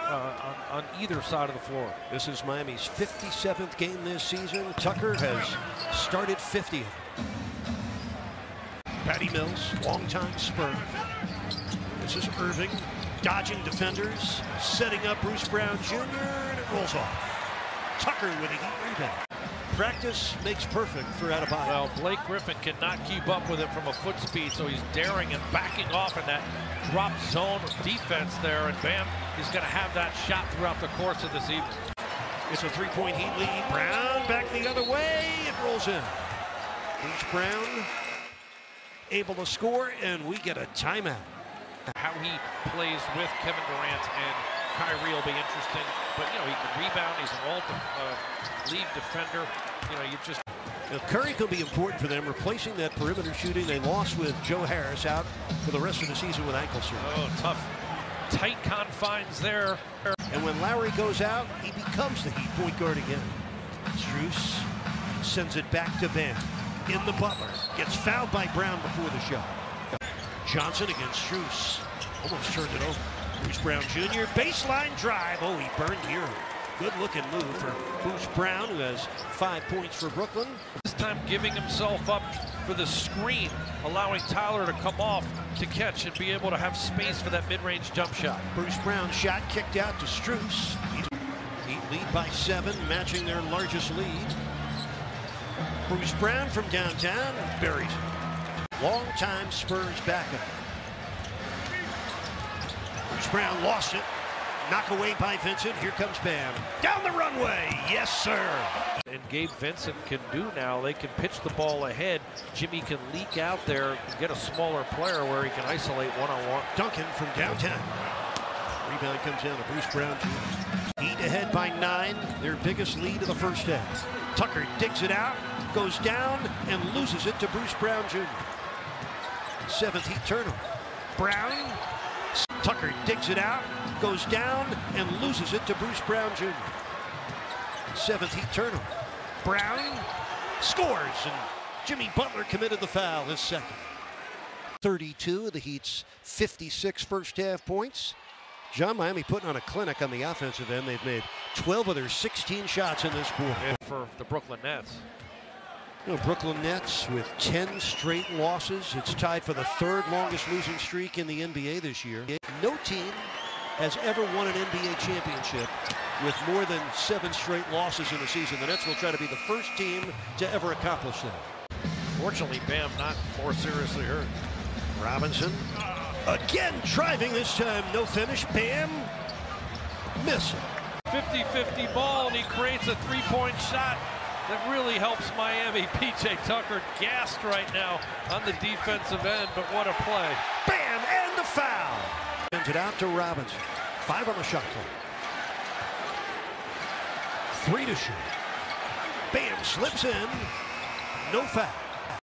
on either side of the floor. This is Miami's 57th game this season. Tucker has started 50th. Patty Mills, longtime Spur. This is Irving, dodging defenders, setting up Bruce Brown Jr., and it rolls off. Tucker with a heat rebound. Practice makes perfect for Adebayo. Well, Blake Griffin cannot keep up with him from a foot speed, so he's daring and backing off in that drop zone defense there, and bam, he's going to have that shot throughout the course of this evening. It's a three-point Heat lead. Brown back the other way. It rolls in. Bruce Brown able to score, and we get a timeout. How he plays with Kevin Durant and Kyrie will be interesting, but you know, he can rebound. He's an all-league defender. You know, you just. Now, Curry could be important for them, replacing that perimeter shooting they lost with Joe Harris out for the rest of the season with ankle surgery. Oh, tough, tight confines there. And when Lowry goes out, he becomes the Heat point guard again. Strus sends it back to Bam. In the Butler, gets fouled by Brown before the shot. Johnson against Strus, almost turned it over. Bruce Brown Jr., baseline drive. Oh, he burned here. Good looking move for Bruce Brown, who has 5 points for Brooklyn. This time giving himself up for the screen, allowing Tyler to come off to catch and be able to have space for that mid-range jump shot. Bruce Brown shot kicked out to Strus. Heat lead by 7, matching their largest lead. Bruce Brown from downtown buries it. Long-time Spurs backup. Bruce Brown lost it. Knock away by Vincent. Here comes Bam. Down the runway. Yes, sir. And Gabe Vincent can do now. They can pitch the ball ahead. Jimmy can leak out there and get a smaller player where he can isolate one-on-one. Duncan from downtown. Rebound comes down to Bruce Brown Jr. Heat ahead by 9. Their biggest lead of the first half. Tucker digs it out, goes down, and loses it to Bruce Brown Jr. 7th Heat turnover. Brown. Tucker digs it out, goes down, and loses it to Bruce Brown Jr. 7th Heat turnover. Brown scores, and Jimmy Butler committed the foul, his second. 32 of the Heat's 56 first half points. John, Miami putting on a clinic on the offensive end. They've made 12 of their 16 shots in this quarter. And for the Brooklyn Nets. You know, Brooklyn Nets with 10 straight losses. It's tied for the 3rd longest losing streak in the NBA this year. No team has ever won an NBA championship with more than 7 straight losses in a season. The Nets will try to be the first team to ever accomplish that. Fortunately, Bam not more seriously hurt. Robinson again driving, this time no finish. Bam missing. 50-50 ball, and he creates a three-point shot that really helps Miami. PJ Tucker gassed right now on the defensive end, but what a play. Bam, and the foul. Sends it out to Robinson. 5 on the shot clock. 3 to shoot. Bam slips in. No foul.